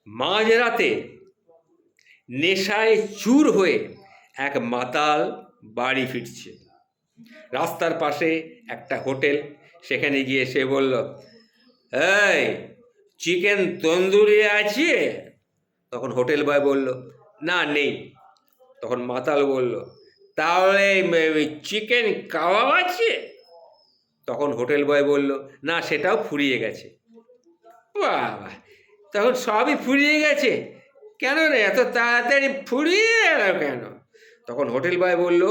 মাঝরাতে নেশায় চুর হয়ে এক মাতাল বাড়ি ফিরছে। রাস্তার পাশে একটা হোটেল, সেখানে গিয়ে সে বলল, এই চিকেন তন্দুরি আছে? তখন হোটেল বয় বলল, না নেই। তখন মাতাল বলল, তাহলে চিকেন কাবাব আছে? তখন হোটেল বয় বলল, না সেটাও ফুরিয়ে গেছে। বাবা, তখন সবই ফুরিয়ে গেছে? কেন রে, এত তাড়াতাড়ি ফুরিয়ে গেল কেন? তখন হোটেল বয় বলল,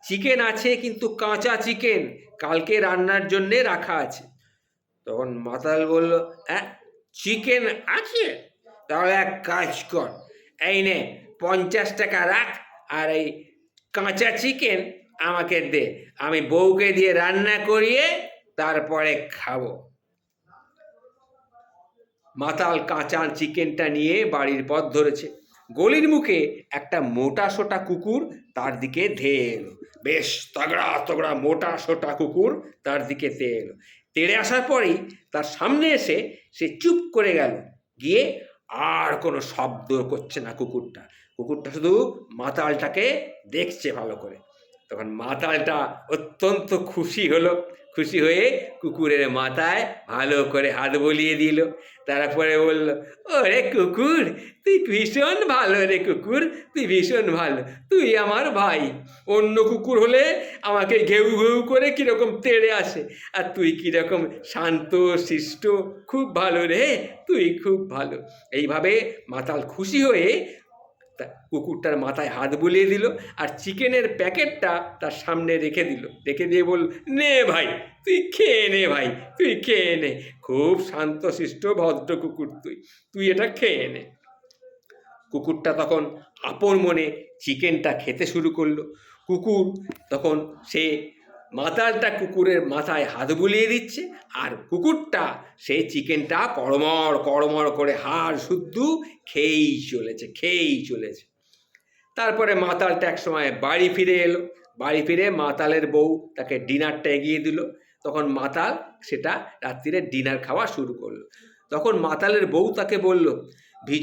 চিকেন আছে, কিন্তু কাঁচা চিকেন, কালকে রান্নার জন্যে রাখা আছে। তখন মাতাল বলল, হ্যাঁ চিকেন আছে? তাহলে এক কাজ কর, এই নে 50 টাকা রাখ, আর এই কাঁচা চিকেন আমাকে দে, আমি বউকে দিয়ে রান্না করিয়ে তারপরে খাবো। মাতাল কাঁচা চিকেনটা নিয়ে বাড়ির পথ ধরেছে। গলির মুখে একটা মোটা সোটা কুকুর তার দিকে ধেয়ে এলো। বেশ তগড়া তগড়া মোটা সোটা কুকুর তার দিকে তেড়ে এলো। তেড়ে আসার পরেই তার সামনে এসে সে চুপ করে গেল, গিয়ে আর কোনো শব্দ করছে না। কুকুরটা শুধু মাতালটাকে দেখছে ভালো করে। তখন মাতালটা অত্যন্ত খুশি হলো। খুশি হয়ে কুকুরের মাথায় ভালো করে হাত বুলিয়ে দিল। তারপরে বলল, ওরে কুকুর, তুই ভীষণ ভালো রে কুকুর, তুই ভীষণ ভালো, তুই আমার ভাই। অন্য কুকুর হলে আমাকে ঘেউ ঘেউ করে কীরকম তেড়ে আসে, আর তুই কীরকম শান্ত শিষ্ট, খুব ভালো রে, তুই খুব ভালো। এইভাবে মাতাল খুশি হয়ে কুকুরটার মাথায় হাত বুলিয়ে দিল, আর চিকেনের প্যাকেটটা তার সামনে রেখে দিয়ে বলল, নে ভাই, তুই খেয়ে নে ভাই, তুই খেয়ে নে, খুব শান্তশিষ্ট ভদ্র কুকুর, তুই এটা খেয়ে নে। কুকুরটা তখন আপন মনে চিকেনটা খেতে শুরু করলো। কুকুর তখন সে মাতালটা কুকুরের মাথায় হাত বুলিয়ে দিচ্ছে, আর কুকুরটা সেই চিকেনটা কড়মড় কড়মড় করে হাড় শুদ্ধ খেয়েই চলেছে। তারপরে মাতালটা এক সময় বাড়ি ফিরে এলো। বাড়ি ফিরে মাতালের বউ তাকে ডিনারটা এগিয়ে দিল। তখন মাতাল সেটা রাত্রিরে ডিনার খাওয়া শুরু করলো। তখন মাতালের বউ তাকে বলল,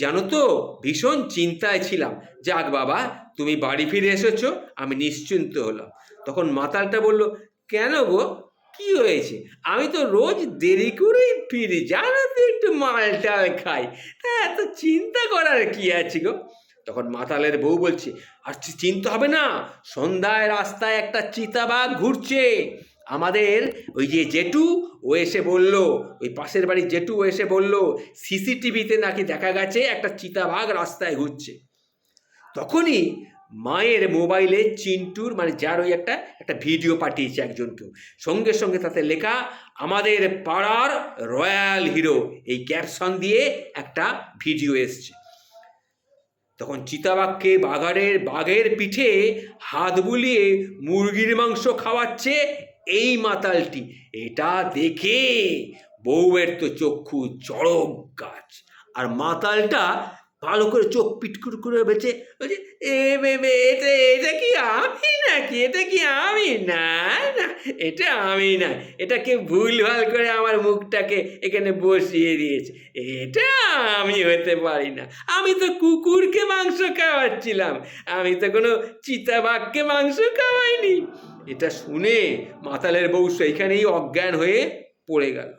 জানো তো, ভীষণ চিন্তায় ছিলাম, যাক বাবা তুমি বাড়ি ফিরে এসেছো, আমি নিশ্চিন্ত হলাম। তখন মাতালটা বলল, কেন গো, কি হয়েছে? আমি তো রোজ দেরি করেই ফিরি, জানো তো, একটু মালটাল খাই, তা এত চিন্তা করার কি আছে গো? তখন মাতালের বউ বলছে, আর চিন্তা হবে না, সন্ধ্যায় রাস্তায় একটা চিতাবাঘ ঘুরছে। আমাদের ওই যে জেঠু, ও এসে বলল, ওই পাশের বাড়ির জেঠু ও এসে বলল, সিসিটিভিতে নাকি দেখা গেছে একটা চিতাবাঘ রাস্তায় ঘুরছে। তখনই মায়ের মোবাইলে চিন্টুর, মানে যার ওই একটা ভিডিও পাঠিয়েছে একজনকে, সঙ্গে সঙ্গে তাতে লেখা, আমাদের পাড়ার রয়্যাল হিরো, এই ক্যাপশন দিয়ে একটা ভিডিও এসছে। তখন চিতাবাঘকে বাঘের পিঠে হাত বুলিয়ে মুরগির মাংস খাওয়াচ্ছে এই মাতালটি। এটা দেখে বউয়ের তো চক্ষু চড়ক গাছ, আর মাতালটা ভালো করে চোখ পিটকুর করে বেঁচে বলছে, এটা কি আমি নাকি? এটা কি আমি? না না, এটা আমি না, এটাকে ভুলভাল করে আমার মুখটাকে এখানে বসিয়ে দিয়েছে, এটা আমি হতে পারি না। আমি তো কুকুরকে মাংস খাওয়াচ্ছিলাম, আমি তো কোনো চিতাবাঘকে মাংস খাওয়াইনি। এটা শুনে মাতালের বউ সেইখানেই অজ্ঞান হয়ে পড়ে গেল।